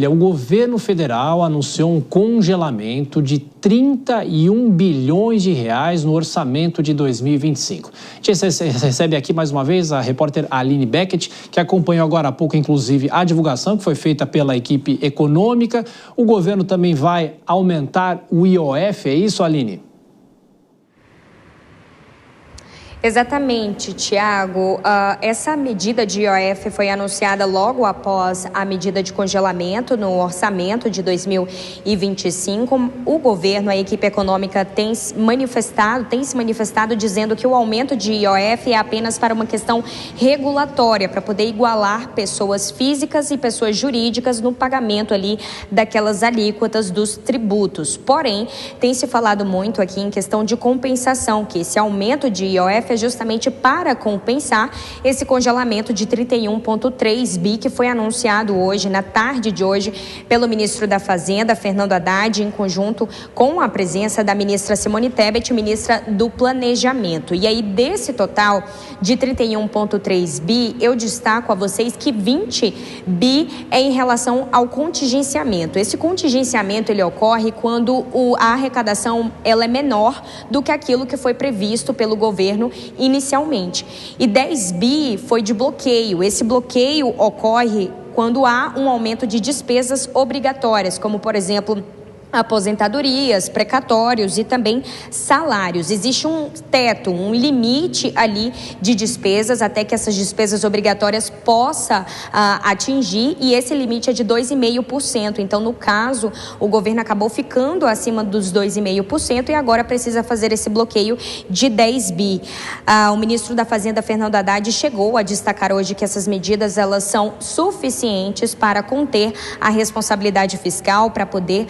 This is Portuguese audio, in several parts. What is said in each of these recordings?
O governo federal anunciou um congelamento de 31 bilhões de reais no orçamento de 2025. A gente recebe aqui mais uma vez a repórter Aline Beckett, que acompanhou agora há pouco, inclusive, a divulgação que foi feita pela equipe econômica. O governo também vai aumentar o IOF, é isso, Aline? Exatamente, Tiago. Essa medida de IOF foi anunciada logo após a medida de congelamento no orçamento de 2025. O governo, a equipe econômica tem se manifestado dizendo que o aumento de IOF é apenas para uma questão regulatória, para poder igualar pessoas físicas e pessoas jurídicas no pagamento ali daquelas alíquotas dos tributos. Porém, tem se falado muito aqui em questão de compensação, que esse aumento de IOF é justamente para compensar esse congelamento de 31,3 bi que foi anunciado hoje, na tarde de hoje, pelo ministro da Fazenda, Fernando Haddad, em conjunto com a presença da ministra Simone Tebet, ministra do Planejamento. E aí, desse total de 31,3 bi, eu destaco a vocês que 20 bi é em relação ao contingenciamento. Esse contingenciamento, ele ocorre quando a arrecadação ela é menor do que aquilo que foi previsto pelo governo inicialmente. E 10 bi foi de bloqueio. Esse bloqueio ocorre quando há um aumento de despesas obrigatórias, como, por exemplo, aposentadorias, precatórios e também salários. Existe um teto, um limite ali de despesas até que essas despesas obrigatórias possa atingir, e esse limite é de 2,5%. Então, no caso, o governo acabou ficando acima dos 2,5% e agora precisa fazer esse bloqueio de 10 bi. O ministro da Fazenda, Fernando Haddad, chegou a destacar hoje que essas medidas elas são suficientes para conter a responsabilidade fiscal, para poder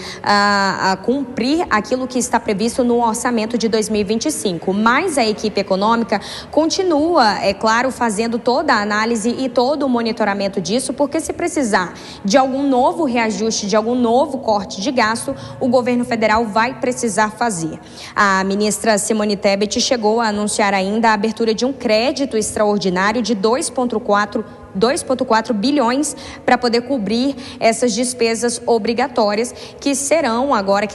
a cumprir aquilo que está previsto no orçamento de 2025. Mas a equipe econômica continua, é claro, fazendo toda a análise e todo o monitoramento disso, porque se precisar de algum novo reajuste, de algum novo corte de gasto, o governo federal vai precisar fazer. A ministra Simone Tebet chegou a anunciar ainda a abertura de um crédito extraordinário de 2,4 bilhões para poder cobrir essas despesas obrigatórias que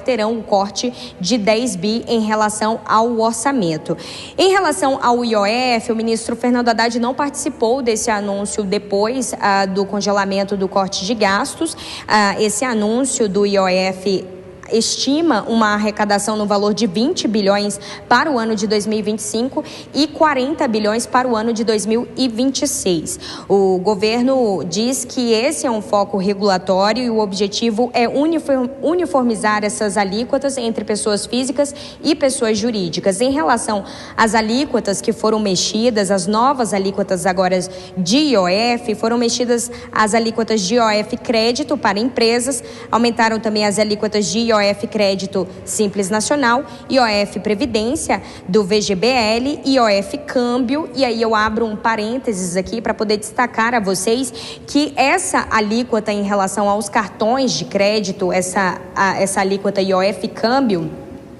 terão um corte de 10 bi em relação ao orçamento. Em relação ao IOF, o ministro Fernando Haddad não participou desse anúncio depois do congelamento do corte de gastos. Esse anúncio do IOF estima uma arrecadação no valor de 20 bilhões para o ano de 2025 e 40 bilhões para o ano de 2026. O governo diz que esse é um foco regulatório e o objetivo é uniformizar essas alíquotas entre pessoas físicas e pessoas jurídicas. Em relação às alíquotas que foram mexidas, as novas alíquotas agora de IOF, foram mexidas as alíquotas de IOF crédito para empresas, aumentaram também as alíquotas de IOF Crédito Simples Nacional, IOF Previdência do VGBL, IOF Câmbio, e aí eu abro um parênteses aqui para poder destacar a vocês que essa alíquota em relação aos cartões de crédito, essa alíquota IOF Câmbio,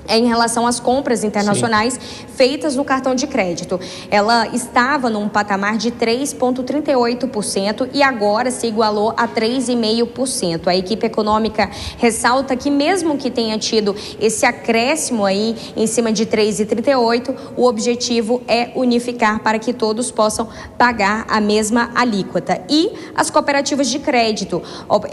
é em relação às compras internacionais feitas no cartão de crédito. Ela estava num patamar de 3,38% e agora se igualou a 3,5%. A equipe econômica ressalta que mesmo que tenha tido esse acréscimo aí em cima de 3,38%, o objetivo é unificar para que todos possam pagar a mesma alíquota. E as cooperativas de crédito,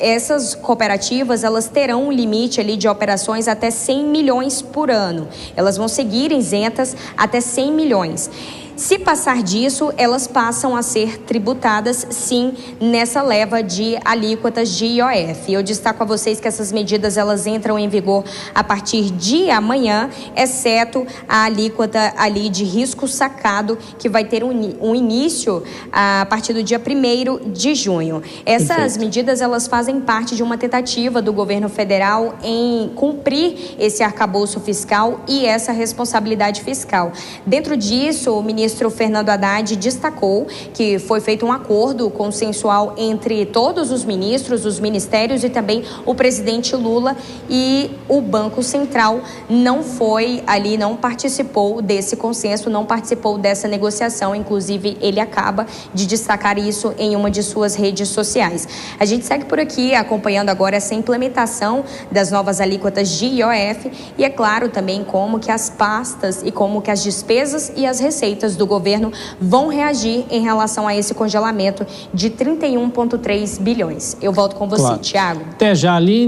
essas cooperativas, elas terão um limite ali de operações até 100 milhões por ano. Elas vão seguir isentas até 100 milhões. Se passar disso, elas passam a ser tributadas, sim, nessa leva de alíquotas de IOF. Eu destaco a vocês que essas medidas elas entram em vigor a partir de amanhã, exceto a alíquota ali de risco sacado, que vai ter um início a partir do dia 1º de junho. Essas medidas elas fazem parte de uma tentativa do governo federal em cumprir esse arcabouço fiscal e essa responsabilidade fiscal. Dentro disso, o ministro ministro Fernando Haddad destacou que foi feito um acordo consensual entre todos os ministros, os ministérios e também o presidente Lula, e o Banco Central não foi ali, não participou desse consenso, não participou dessa negociação. Inclusive, ele acaba de destacar isso em uma de suas redes sociais. A gente segue por aqui acompanhando agora essa implementação das novas alíquotas de IOF e, é claro, também como que as pastas e como que as despesas e as receitas do governo vão reagir em relação a esse congelamento de 31,3 bilhões. Eu volto com você, claro. Tiago. Até já, Aline.